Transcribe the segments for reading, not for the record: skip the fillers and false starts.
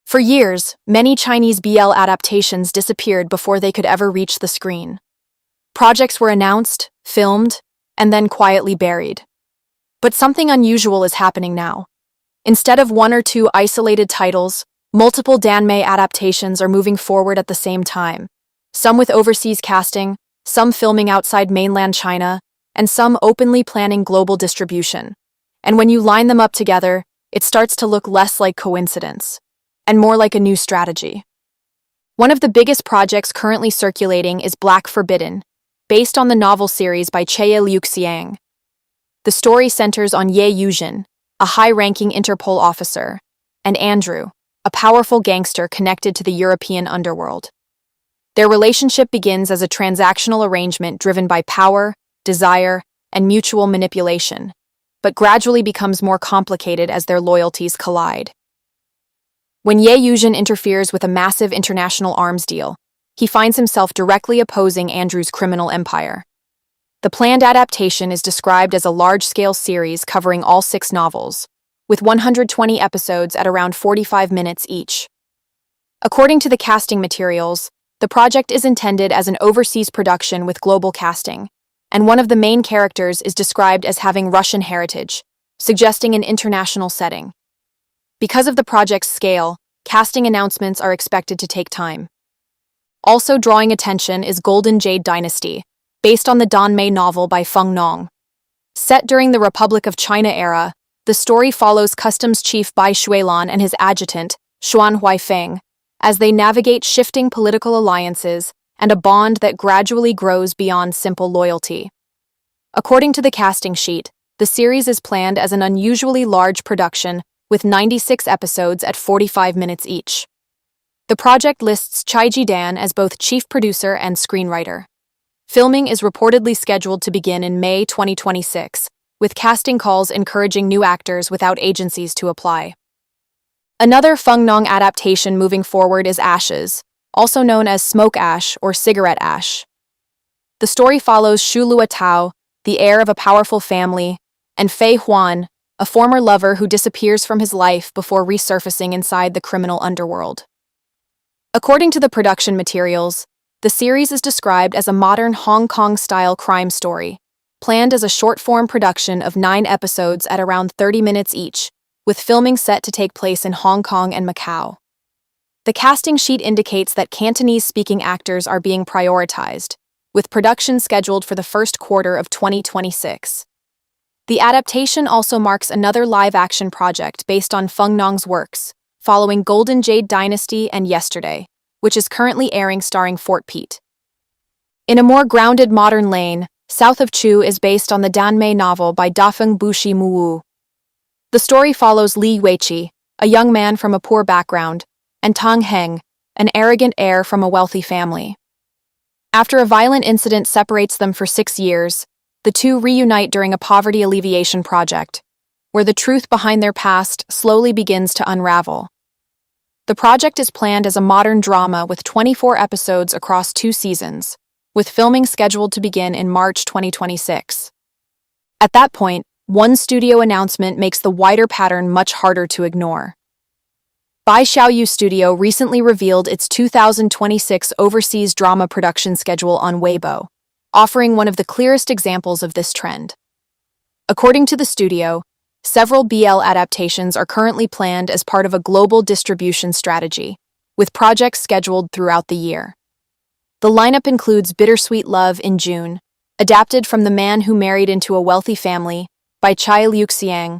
For years, many Chinese BL adaptations disappeared before they could ever reach the screen. Projects were announced, filmed, and then quietly buried. But something unusual is happening now. Instead of one or two isolated titles, multiple danmei adaptations are moving forward at the same time, some with overseas casting, some filming outside mainland China, and some openly planning global distribution. And when you line them up together, it starts to look less like coincidence, and more like a new strategy. One of the biggest projects currently circulating is Black Forbidden, based on the novel series by Che Liuxiang. The story centers on Ye Yuzhen, a high-ranking Interpol officer, and Andrew, a powerful gangster connected to the European underworld. Their relationship begins as a transactional arrangement driven by power, desire, and mutual manipulation, but gradually becomes more complicated as their loyalties collide. When Ye Yuzhen interferes with a massive international arms deal, he finds himself directly opposing Andrew's criminal empire. The planned adaptation is described as a large-scale series covering all 6 novels, with 120 episodes at around 45 minutes each. According to the casting materials, the project is intended as an overseas production with global casting, and one of the main characters is described as having Russian heritage, suggesting an international setting. Because of the project's scale, casting announcements are expected to take time. Also drawing attention is Golden Jade Dynasty, based on the danmei novel by Feng Nong. Set during the Republic of China era, the story follows customs chief Bai Shuilan and his adjutant, Xuan Huaifeng, as they navigate shifting political alliances and a bond that gradually grows beyond simple loyalty. According to the casting sheet, the series is planned as an unusually large production with 96 episodes at 45 minutes each. The project lists Chai Ji-dan as both chief producer and screenwriter. Filming is reportedly scheduled to begin in May 2026, with casting calls encouraging new actors without agencies to apply. Another Feng Nong adaptation moving forward is Ashes, also known as Smoke Ash or Cigarette Ash. The story follows Xu Luotao, the heir of a powerful family, and Fei Huan, a former lover who disappears from his life before resurfacing inside the criminal underworld. According to the production materials, the series is described as a modern Hong Kong-style crime story, planned as a short-form production of 9 episodes at around 30 minutes each, with filming set to take place in Hong Kong and Macau. The casting sheet indicates that Cantonese-speaking actors are being prioritized, with production scheduled for the first quarter of 2026. The adaptation also marks another live-action project based on Feng Nong's works, following Golden Jade Dynasty and Yesterday, which is currently airing starring Fort Pete. In a more grounded modern lane, South of Chu is based on the danmei novel by Dafeng Bushi Muwu. The story follows Li Weiqi, a young man from a poor background, and Tang Heng, an arrogant heir from a wealthy family. After a violent incident separates them for 6 years, the two reunite during a poverty alleviation project, where the truth behind their past slowly begins to unravel. The project is planned as a modern drama with 24 episodes across 2 seasons, with filming scheduled to begin in March 2026. At that point, one studio announcement makes the wider pattern much harder to ignore. Bai Xiaoyu Studio recently revealed its 2026 overseas drama production schedule on Weibo, offering one of the clearest examples of this trend. According to the studio, several BL adaptations are currently planned as part of a global distribution strategy, with projects scheduled throughout the year. The lineup includes Bittersweet Love in June, adapted from The Man Who Married into a Wealthy Family by Chai Liuxiang,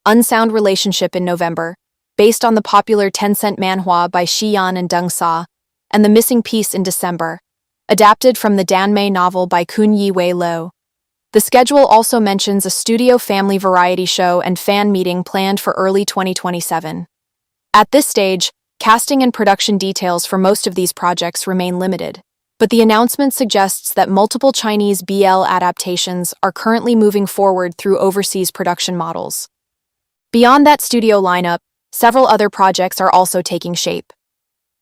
Unsound Relationship in November, based on the popular Tencent manhwa by Xiyan and Deng Sa, and The Missing Piece in December, adapted from the danmei novel by Kun Yiwei Lo. The schedule also mentions a studio family variety show and fan meeting planned for early 2027. At this stage, casting and production details for most of these projects remain limited, but the announcement suggests that multiple Chinese BL adaptations are currently moving forward through overseas production models. Beyond that studio lineup, several other projects are also taking shape.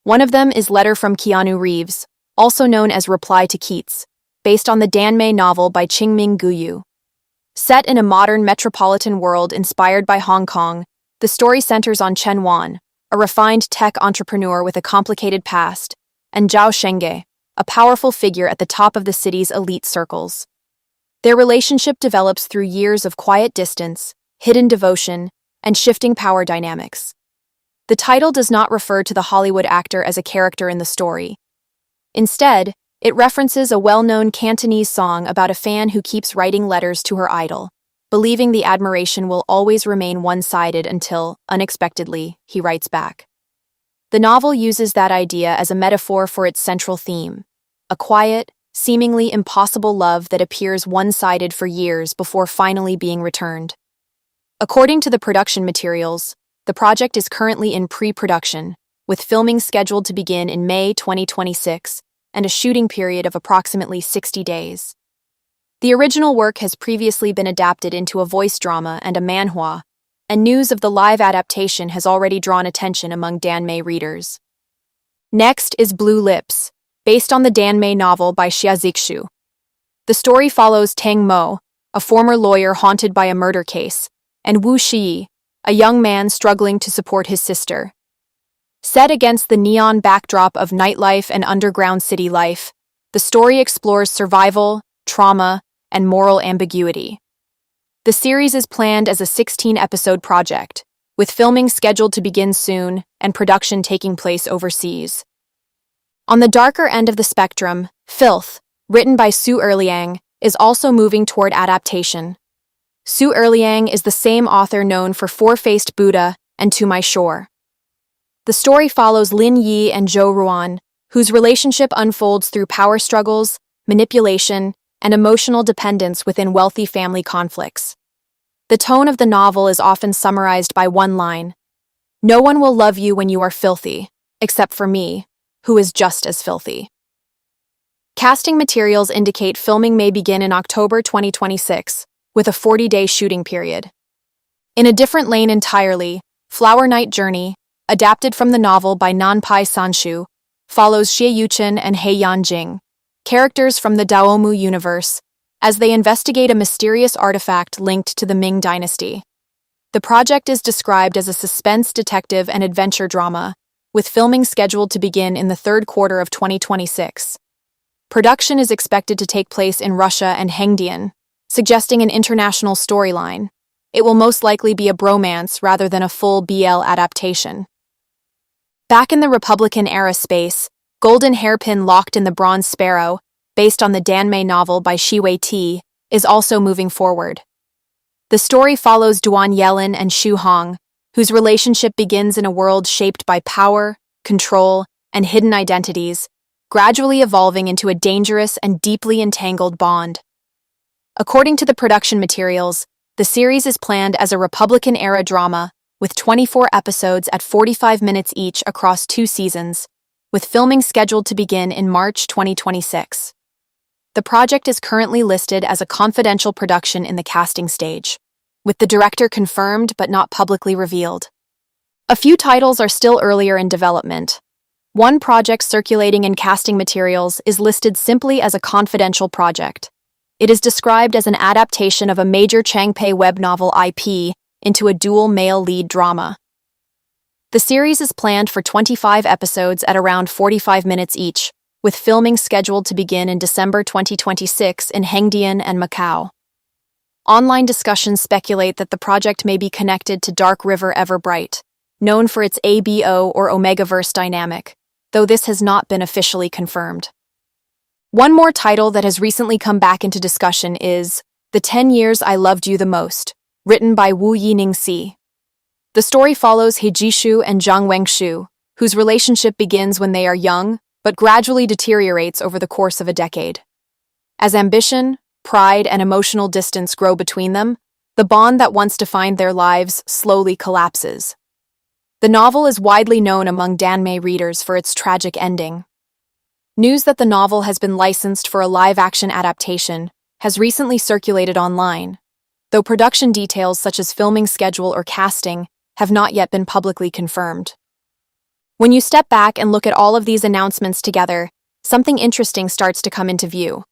One of them is Letter from Keanu Reeves, also known as Reply to Keats, based on the danmei novel by Qingming Guyu. Set in a modern metropolitan world inspired by Hong Kong, the story centers on Chen Wan, a refined tech entrepreneur with a complicated past, and Zhao Shenge, a powerful figure at the top of the city's elite circles. Their relationship develops through years of quiet distance, hidden devotion, and shifting power dynamics. The title does not refer to the Hollywood actor as a character in the story. Instead, it references a well-known Cantonese song about a fan who keeps writing letters to her idol, believing the admiration will always remain one-sided until, unexpectedly, he writes back. The novel uses that idea as a metaphor for its central theme, a quiet, seemingly impossible love that appears one-sided for years before finally being returned. According to the production materials, the project is currently in pre-production, with filming scheduled to begin in May 2026 and a shooting period of approximately 60 days. The original work has previously been adapted into a voice drama and a manhwa, and news of the live adaptation has already drawn attention among danmei readers. Next is Blue Lips, based on the danmei novel by Xia Zixu. The story follows Tang Mo, a former lawyer haunted by a murder case, and Wu Shi, a young man struggling to support his sister. Set against the neon backdrop of nightlife and underground city life, the story explores survival, trauma, and moral ambiguity. The series is planned as a 16-episode project, with filming scheduled to begin soon and production taking place overseas. On the darker end of the spectrum, Filth, written by Su Erliang, is also moving toward adaptation. Su Erliang is the same author known for Four-Faced Buddha and To My Shore. The story follows Lin Yi and Zhou Ruan, whose relationship unfolds through power struggles, manipulation, and emotional dependence within wealthy family conflicts. The tone of the novel is often summarized by one line: "No one will love you when you are filthy, except for me, who is just as filthy." Casting materials indicate filming may begin in October 2026, with a 40-day shooting period. In a different lane entirely, Flower Night Journey, adapted from the novel by Nanpai Sanshu, follows Xie Yuchen and He Yanjing, characters from the Daomu universe, as they investigate a mysterious artifact linked to the Ming Dynasty. The project is described as a suspense detective and adventure drama, with filming scheduled to begin in the third quarter of 2026. Production is expected to take place in Russia and Hengdian, suggesting an international storyline. It will most likely be a bromance rather than a full BL adaptation. Back in the Republican-era space, Golden Hairpin Locked in the Bronze Sparrow, based on the danmei novel by Shiwei Ti, is also moving forward. The story follows Duan Yelin and Xu Hong, whose relationship begins in a world shaped by power, control, and hidden identities, gradually evolving into a dangerous and deeply entangled bond. According to the production materials, the series is planned as a Republican-era drama, with 24 episodes at 45 minutes each across 2 seasons, with filming scheduled to begin in March 2026. The project is currently listed as a confidential production in the casting stage, with the director confirmed but not publicly revealed. A few titles are still earlier in development. One project circulating in casting materials is listed simply as a confidential project. It is described as an adaptation of a major Changpei web novel IP into a dual male lead drama. The series is planned for 25 episodes at around 45 minutes each, with filming scheduled to begin in December 2026 in Hengdian and Macau. Online discussions speculate that the project may be connected to Dark River Everbright, known for its ABO or Omegaverse dynamic, though this has not been officially confirmed. One more title that has recently come back into discussion is The 10 Years I Loved You the Most, written by Wu Yining-si. The story follows He Jishu and Zhang Wengshu, whose relationship begins when they are young, but gradually deteriorates over the course of a decade. As ambition, pride, and emotional distance grow between them, the bond that once defined their lives slowly collapses. The novel is widely known among danmei readers for its tragic ending. News that the novel has been licensed for a live-action adaptation has recently circulated online, though production details such as filming schedule or casting have not yet been publicly confirmed. When you step back and look at all of these announcements together, something interesting starts to come into view.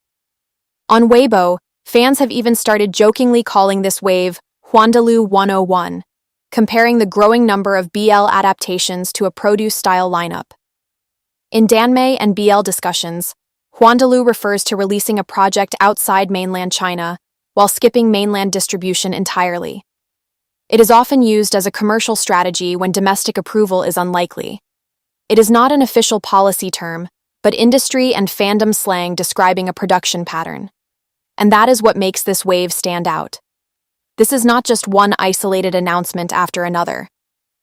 On Weibo, fans have even started jokingly calling this wave Huandalu 101, comparing the growing number of BL adaptations to a produce-style lineup. In danmei and BL discussions, Huandalu refers to releasing a project outside mainland China while skipping mainland distribution entirely. It is often used as a commercial strategy when domestic approval is unlikely. It is not an official policy term, but industry and fandom slang describing a production pattern. And that is what makes this wave stand out. This is not just one isolated announcement after another.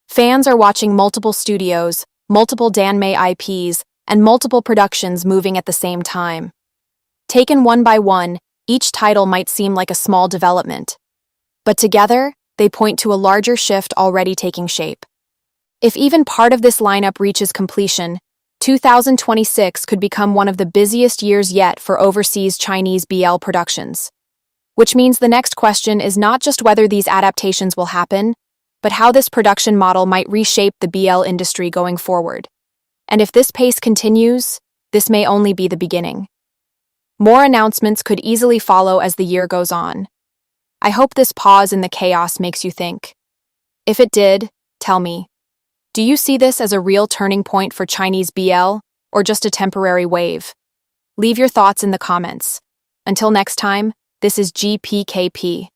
Fans are watching multiple studios, multiple danmei IPs, and multiple productions moving at the same time. Taken one by one, each title might seem like a small development. But together, they point to a larger shift already taking shape. If even part of this lineup reaches completion, 2026 could become one of the busiest years yet for overseas Chinese BL productions. Which means the next question is not just whether these adaptations will happen, but how this production model might reshape the BL industry going forward. And if this pace continues, this may only be the beginning. More announcements could easily follow as the year goes on. I hope this pause in the chaos makes you think. If it did, tell me. Do you see this as a real turning point for Chinese BL, or just a temporary wave? Leave your thoughts in the comments. Until next time, this is GPkP.